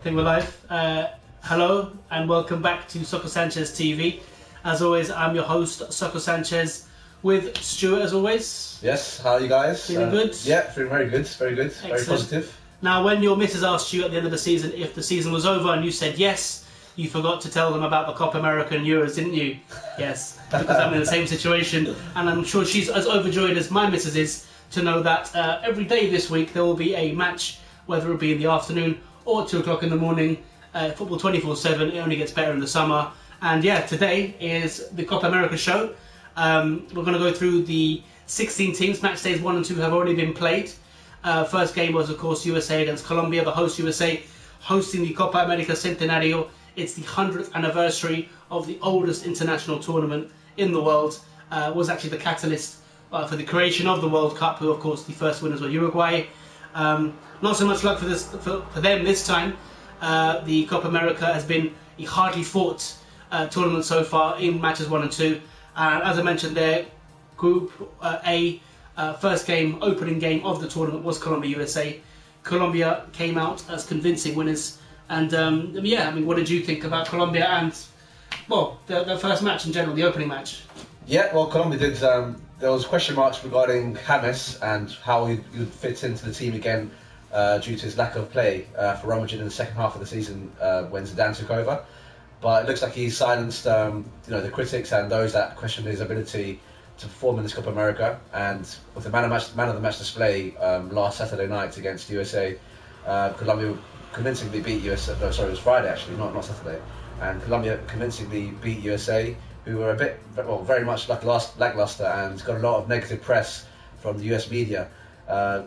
I think we're live. Hello and welcome back to Soccer Sanchez TV. As always, I'm your host, Soccer Sanchez, with Stuart as always. Yes, how are you guys? Feeling good? Yeah, feeling very good, very good, Excellent. very positive. Now, when your missus asked you at the end of the season if the season was over and you said yes, you forgot to tell them about the Copa America and Euros, didn't you? Yes, because I'm in the same situation, and I'm sure she's as overjoyed as my missus is to know that every day this week there will be a match, whether it be in the afternoon or 2 o'clock in the morning. Football 24/7, it only gets better in the summer. And yeah, today is the Copa America show. We're going to go through the 16 teams. Match days 1 and 2 have already been played. First game was, of course, USA against Colombia, the host USA, hosting the Copa America Centenario. It's the 100th anniversary of the oldest international tournament in the world. Was actually the catalyst for the creation of the World Cup, who, of course, the first winners were Uruguay. Not so much luck for them this time. The Copa America has been a hardly fought tournament so far in matches 1 and 2. As I mentioned there, Group A, first game, opening game of the tournament was Colombia-USA. Colombia came out as convincing winners. And yeah, I mean, what did you think about Colombia and, well, the first match in general, the opening match? Yeah, well, Colombia did. There was question marks regarding James and how he would fit into the team again due to his lack of play for Real Madrid in the second half of the season when Zidane took over. But it looks like he silenced the critics and those that questioned his ability to perform in this Copa America. And with the man of the match display last Saturday night against USA, Colombia convincingly beat USA. No, sorry, it was Friday actually, not Saturday. And Colombia convincingly beat USA, who were very much lackluster and got a lot of negative press from the US media.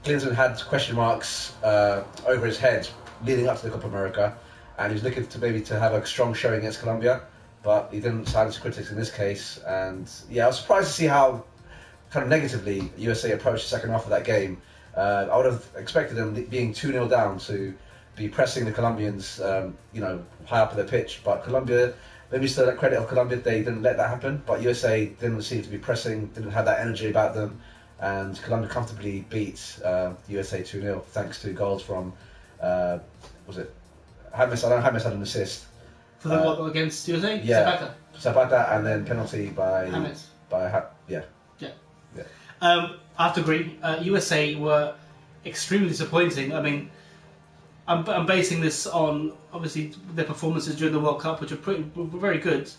Clinton had question marks over his head leading up to the Copa America, and he was looking to have a strong showing against Colombia, but he didn't silence critics in this case. And yeah, I was surprised to see how kind of negatively USA approached the second half of that game. I would have expected them being 2-0 down to be pressing the Colombians, high up in the pitch, but Colombia, maybe still that credit of Colombia, they didn't let that happen, but USA didn't seem to be pressing, didn't have that energy about them, and Colombia comfortably beat USA 2-0 thanks to goals from, was it James? I don't know, James had an assist. For the what against USA? Yeah, Zapata, and then penalty by James. Yeah. I have to agree. USA were extremely disappointing. I mean, I'm basing this on obviously their performances during the World Cup, which were very good.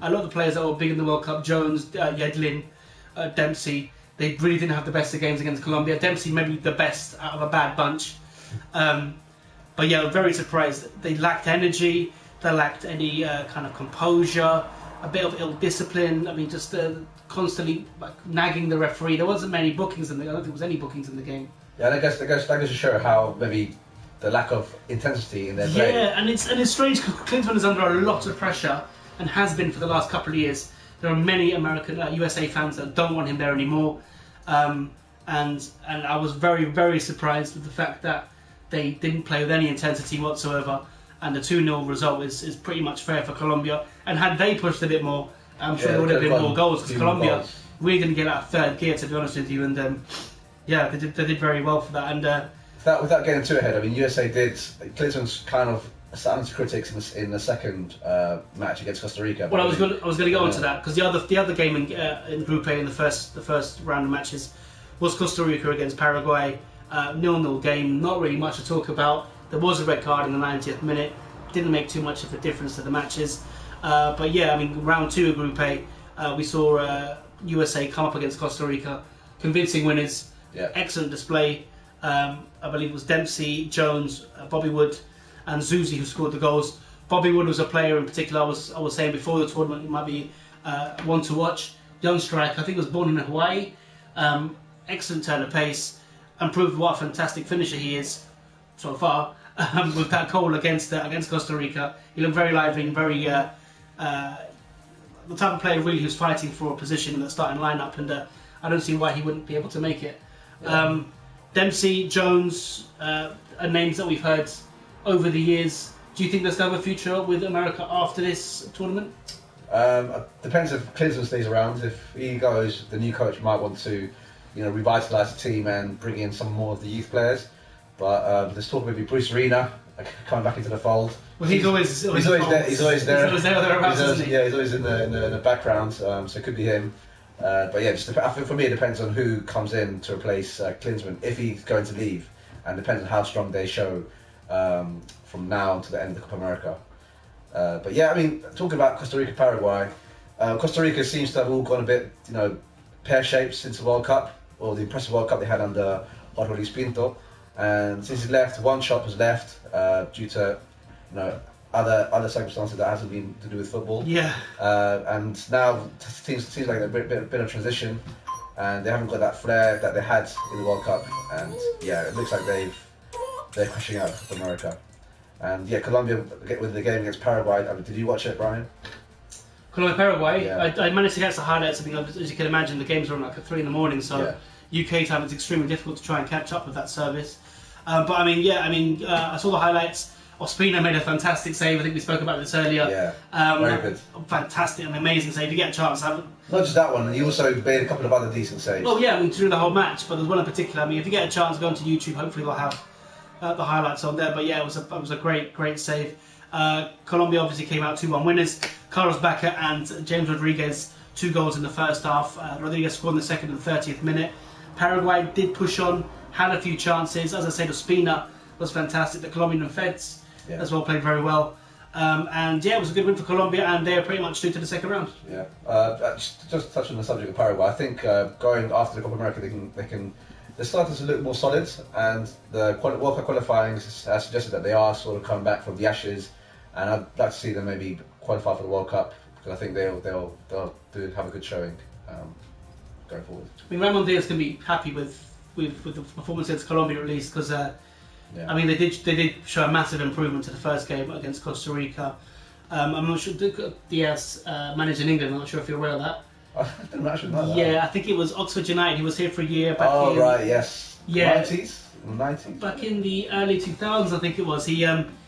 A lot of the players that were big in the World Cup, Jones, Yedlin, Dempsey, they really didn't have the best of games against Colombia. Dempsey maybe the best out of a bad bunch. But yeah, I'm very surprised. They lacked energy, they lacked any kind of composure, a bit of ill discipline. I mean, just constantly nagging the referee. There wasn't many bookings I don't think there was any bookings in the game. Yeah, and that goes to show how maybe the lack of intensity in their play. Yeah, and it's strange because Clinton is under a lot of pressure and has been for the last couple of years. There are many American USA fans that don't want him there anymore, and I was very, very surprised with the fact that they didn't play with any intensity whatsoever, and the 2-0 result is pretty much fair for Colombia. And had they pushed a bit more, I'm sure there would have been more goals, because Colombia really didn't get out of third gear, to be honest with you, and yeah, they did very well for that. And without getting too ahead, I mean, USA did. Clinton's kind of silenced critics in the second match against Costa Rica. Well, I was going to go on to that, because the other game in Group A in the first round of matches was Costa Rica against Paraguay. 0-0 game, not really much to talk about. There was a red card in the 90th minute. Didn't make too much of a difference to the matches. But yeah, I mean, round 2 of Group A, we saw USA come up against Costa Rica, convincing winners. Yeah. Excellent display. I believe it was Dempsey, Jones, Bobby Wood, and Zuzi who scored the goals. Bobby Wood was a player in particular. I was saying before the tournament, he might be one to watch. Young striker, I think he was born in Hawaii. Excellent turn of pace, and proved what a fantastic finisher he is so far. With that goal against Costa Rica, he looked very lively and very the type of player really who's fighting for a position in the starting lineup, and I don't see why he wouldn't be able to make it. Yeah. Dempsey, Jones are names that we've heard over the years. Do you think there's still a future with America after this tournament? Depends if Clinton stays around. If he goes, the new coach might want to, revitalise the team and bring in some more of the youth players. But there's talk maybe Bruce Arena coming back into the fold. Well, he's always there. He's always there. He's always there or thereabouts, isn't he? Yeah, he's always in the background. So it could be him. But yeah, I think for me it depends on who comes in to replace Klinsmann, if he's going to leave, and depends on how strong they show from now to the end of the Copa America. But yeah, I mean, talking about Costa Rica, Paraguay, Costa Rica seems to have all gone a bit, pear-shaped since the World Cup, or the impressive World Cup they had under Jorge Luis Pinto. And since he left, one shot was left due to, other circumstances that hasn't been to do with football. Yeah. And now it seems like a bit of transition, and they haven't got that flair that they had in the World Cup. And yeah, it looks like they're crashing out of America. And yeah, Colombia with the game against Paraguay. I mean, did you watch it, Brian? Colombia, Paraguay. Yeah. I managed to catch the highlights. I mean, as you can imagine, the games were on like at 3 in the morning, so UK time it's extremely difficult to try and catch up with that service. But I mean, I saw the highlights. Ospina made a fantastic save. I think we spoke about this earlier. Yeah, very good. Fantastic and amazing save. You get a chance. Not just that one, he also made a couple of other decent saves. Oh yeah, I mean, through the whole match, but there's one in particular. I mean, if you get a chance, go onto YouTube. Hopefully they'll have the highlights on there. But yeah, it was a great save. Colombia obviously came out 2-1 winners. Carlos Bacca and James Rodriguez, 2 goals in the first half. Rodriguez scored in the second and 30th minute. Paraguay did push on, had a few chances. As I said, Ospina was fantastic. The Colombian Feds as well played very well. And yeah, it was a good win for Colombia, and they're pretty much through to the second round. Yeah. Just touching on the subject of Paraguay, I think going after the Copa America, they're starting to look more solid, and the World Cup qualifying has suggested that they are sort of coming back from the ashes, and I'd like to see them maybe qualify for the World Cup, because I think they'll have a good showing going forward. I mean, Ramon Diaz can be happy with the performance against Colombia at least, because I mean they did show a massive improvement to the first game against Costa Rica. I'm not sure Diaz managed in England. I'm not sure if you're aware of that. I didn't actually know that. Yeah, I think it was Oxford United. He was here for a year back in... right, yes. Yeah. 90s? Back in the early 2000s, I think it was. He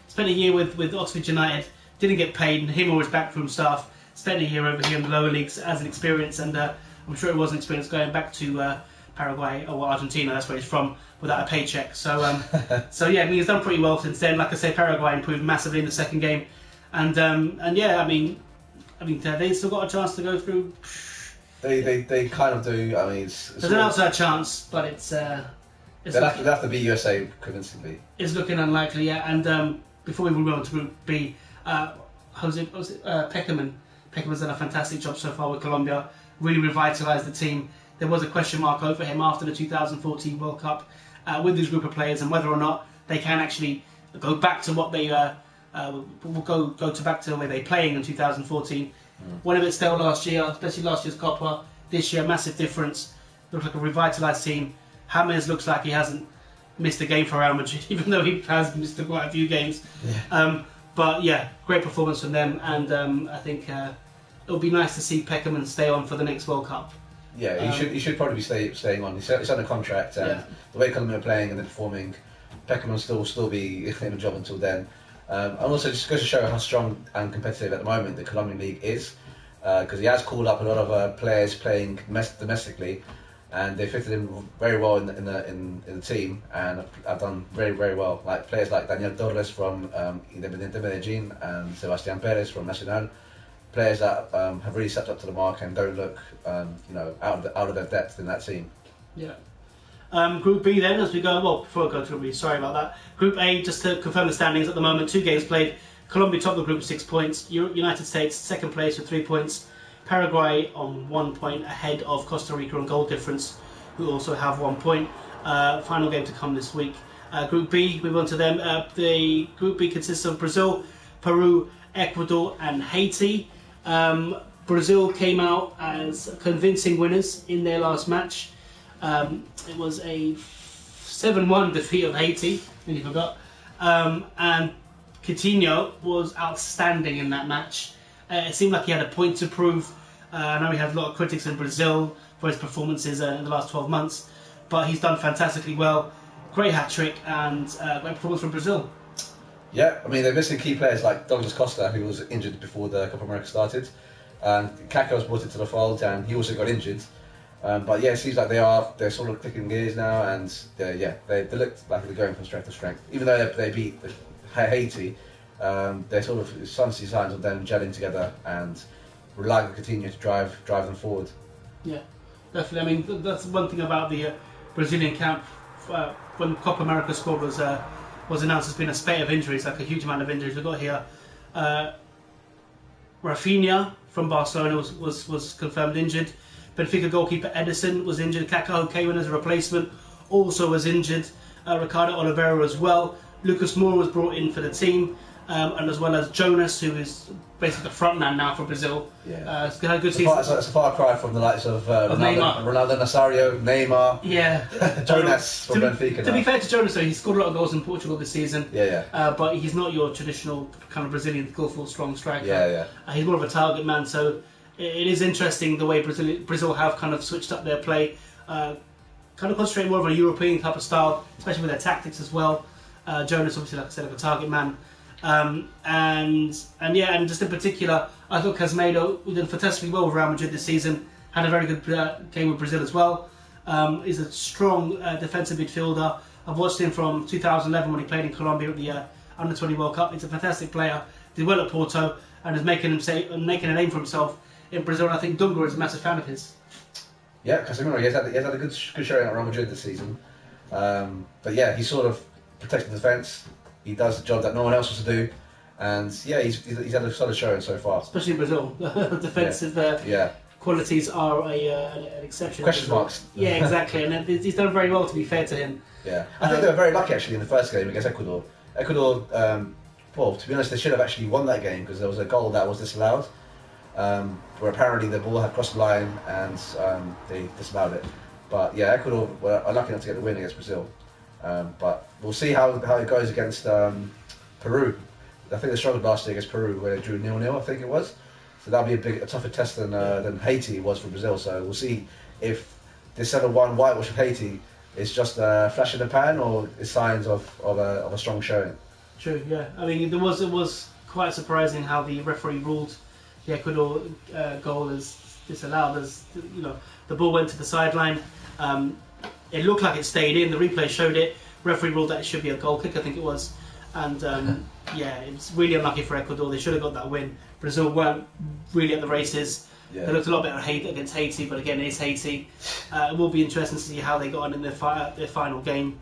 spent a year with Oxford United, didn't get paid, and him or his backroom staff spent a year over here in the lower leagues as an experience, and I'm sure it was an experience going back to Paraguay or Argentina, that's where he's from, without a paycheck. So yeah, I mean, he's done pretty well since then. Like I say, Paraguay improved massively in the second game, and yeah, I mean, they still got a chance to go through. They kind of do. I mean, there's an outside chance, but it's they'll have to beat USA convincingly. It's looking unlikely, yeah. And before we move on to Group B, Peckerman. Peckerman's done a fantastic job so far with Colombia. Really revitalised the team. There was a question mark over him after the 2014 World Cup with this group of players, and whether or not they can actually go back to what they back to the way they playing in 2014. One of it still last year, especially last year's Copa. This year, massive difference. Looks like a revitalised team. James looks like he hasn't missed a game for Real Madrid, even though he has missed quite a few games. Yeah. But yeah, great performance from them, and I think it'll be nice to see Peckerman stay on for the next World Cup. Yeah, he should probably be staying on. He's under contract, and the way Colombia are playing and they're performing, Peckerman will still be in a job until then. And also just goes to show how strong and competitive at the moment the Colombian league is, because he has called up a lot of players playing domestically, and they fitted in very well in the team, and have done very well. Like players like Daniel Torres from Independiente Medellin and Sebastián Pérez from Nacional, players that have really stepped up to the mark and don't look out of their depth in that team. Yeah. Group B then, as we go, well, before I go to Group B, sorry about that. Group A, just to confirm the standings at the moment, 2 games played. Colombia top the group with 6 points. United States second place with 3 points. Paraguay on 1 point ahead of Costa Rica on goal difference, who also have 1 point. Final game to come this week. Group B, move on to them. The Group B consists of Brazil, Peru, Ecuador and Haiti. Brazil came out as convincing winners in their last match. It was a 7-1 defeat of Haiti, and you forgot. And Coutinho was outstanding in that match. It seemed like he had a point to prove. I know we had a lot of critics in Brazil for his performances in the last 12 months, but he's done fantastically well. Great hat-trick and great performance from Brazil. Yeah, I mean, they're missing key players like Douglas Costa, who was injured before the Copa America started. And Kaká was brought into the fold, and he also got injured. But yeah, it seems like they're sort of clicking gears now, and they look like they're going from strength to strength. Even though they beat Haiti, they're sort of starting to see signs of them gelling together and relying on continue to drive them forward. Yeah, definitely. I mean, that's one thing about the Brazilian camp. When Copa America squad was announced, there's been a spate of injuries, like a huge amount of injuries. We've got here Rafinha from Barcelona was confirmed injured. Benfica goalkeeper Edison was injured. Kaká, who came in as a replacement, also was injured. Ricardo Oliveira as well. Lucas Moura was brought in for the team. And as well as Jonas, who is basically the front man now for Brazil. Yeah. Had a good season. It's a far cry from the likes of Neymar. Ronaldo Nazario, Neymar. Yeah. Jonas from Benfica. To be fair to Jonas, though, he's scored a lot of goals in Portugal this season. Yeah. But he's not your traditional kind of Brazilian skillful, strong striker. Yeah. He's more of a target man. So it is interesting the way Brazil have kind of switched up their play, kind of concentrate more of a European type of style, especially with their tactics as well. Jonas, obviously, like I said, like a target man. And just in particular, I thought Casemiro did fantastically well with Real Madrid this season. Had a very good game with Brazil as well. He's a strong defensive midfielder. I've watched him from 2011 when he played in Colombia at the Under-20 World Cup. He's a fantastic player. Did well at Porto and is making a name for himself in Brazil. And I think Dunga is a massive fan of his. Yeah, Casemiro, he has had a good showing at Real Madrid this season. But yeah, he sort of protects the defence. He does the job that no one else wants to do, and yeah, he's had a solid showing so far. Especially in Brazil, defensive qualities are an exception. Question marks. Yeah, exactly, and he's done very well. To be fair to him. Yeah, I think they were very lucky actually in the first game against Ecuador. Ecuador, well, to be honest, they should have actually won that game because there was a goal that was disallowed, where apparently the ball had crossed the line and they disallowed it. But yeah, Ecuador were unlucky enough to get the win against Brazil. But we'll see how it goes against Peru. I think they struggled last year against Peru where they drew 0-0, I think it was. So that'll be a tougher test than Haiti was for Brazil. So we'll see if this 7-1 whitewash of Haiti is just a flash in the pan or is signs of a strong showing. True, yeah. I mean, it was quite surprising how the referee ruled the Ecuador goal as disallowed. As the ball went to the sideline. It looked like it stayed in. The replay showed it. Referee ruled that it should be a goal kick, I think it was. And it's really unlucky for Ecuador. They should have got that win. Brazil weren't really at the races. Yeah. They looked a lot better against Haiti, but again, it is Haiti. It will be interesting to see how they got on in their final game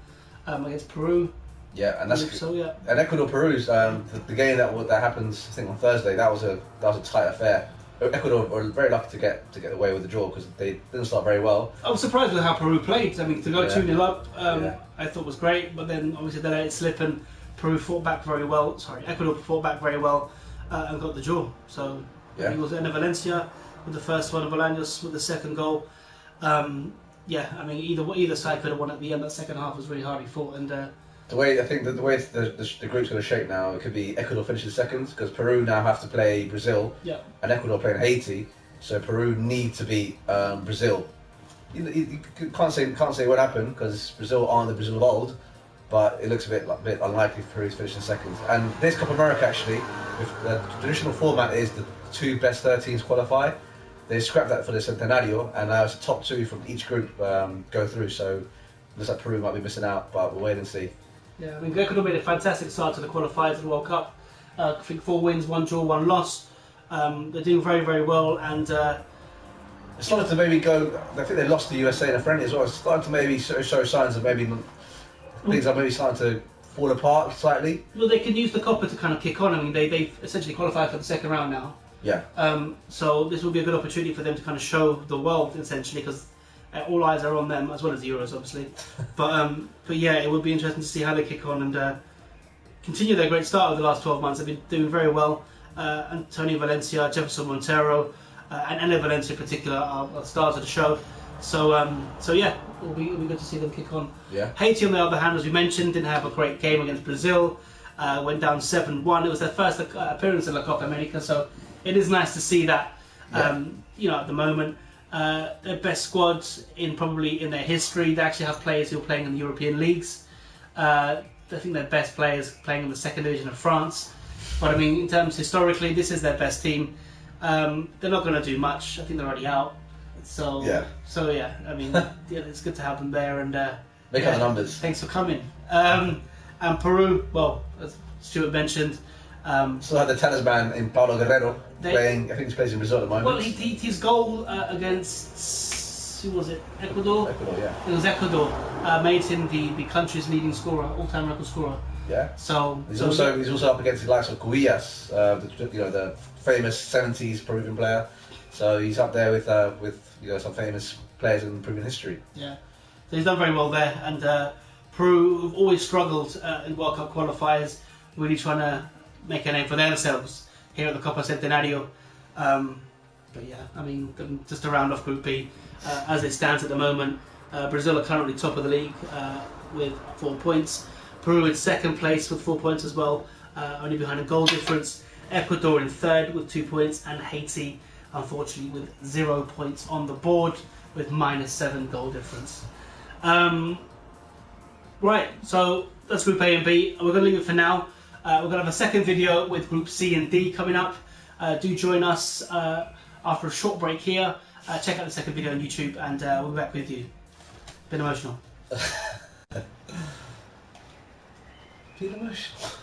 against Peru. Yeah, and that's so. Yeah, and Ecuador-Peru's the game that happens, I think on Thursday. That was a tight affair. Ecuador were very lucky to get away with the draw because they didn't start very well. I was surprised with how Peru played. I mean, to go 2-0 up, I thought was great, but then obviously they let it slip and Peru fought back very well. Ecuador fought back very well and got the draw. So it was Enner Valencia with the first one, and Bolaños with the second goal. I mean, either side could have won at the end. That second half was really hardly fought, and the way the group's going to shape now, it could be Ecuador finishes second because Peru now have to play Brazil, and Ecuador playing Haiti, so Peru need to beat Brazil. You can't say what happened because Brazil aren't the Brazil of old, but it looks a bit unlikely for Peru to finish in second. And this Copa America actually, if the traditional format is the two best 13s qualify. They scrapped that for the Centenario, and now it's the top two from each group go through. So it looks like Peru might be missing out, but we'll wait and see. Yeah, I mean, Ecuador made a fantastic start to the qualifiers of the World Cup. I think 4 wins, 1 draw, 1 loss. They're doing very, very well, and it's starting to maybe go. I think they lost the USA in a friendly as well. It's starting to maybe show signs of maybe things are maybe starting to fall apart slightly. Well, they can use the Copa to kind of kick on. I mean, they've essentially qualified for the second round now. Yeah. So this will be a good opportunity for them to kind of show the world essentially, because all eyes are on them as well as the Euros, obviously. But yeah, it will be interesting to see how they kick on and continue their great start over the last 12 months. They've been doing very well. Antonio Valencia, Jefferson Montero, and Enner Valencia in particular are stars of the show. So yeah, it'll be good to see them kick on. Yeah. Haiti, on the other hand, as we mentioned, didn't have a great game against Brazil. Went down 7-1. It was their first appearance in La Copa America, so it is nice to see that. At the moment, their best squads probably in their history. They actually have players who are playing in the European leagues. I think their best players playing in the second division of France. But I mean, in terms historically, this is their best team. They're not going to do much. I think they're already out. So yeah. I mean, it's good to have them there and make up the numbers. Thanks for coming. And Peru, well, as Stuart mentioned. Still had the talisman in Paulo Guerrero playing. I think he plays in Brazil at the moment. Well, his goal against, who was it? Ecuador. Ecuador, yeah. It was Ecuador. Made him the country's leading scorer, all-time record scorer. Yeah. So he's also up against the likes of Cuillas, the famous '70s Peruvian player. So he's up there with some famous players in Peruvian history. Yeah. So he's done very well there, and Peru have always struggled in World Cup qualifiers, really trying to make a name for themselves here at the Copa Centenario. But yeah, I mean, just to round off Group B, as it stands at the moment, Brazil are currently top of the league with 4 points. Peru in second place with 4 points as well, only behind a goal difference. Ecuador in third with 2 points, and Haiti, unfortunately, with 0 points on the board with -7 goal difference. Right, so that's Group A and B. We're going to leave it for now. We're going to have a second video with Group C and D coming up. Do join us after a short break here. Check out the second video on YouTube, and we'll be back with you. Bit emotional. Feel emotional.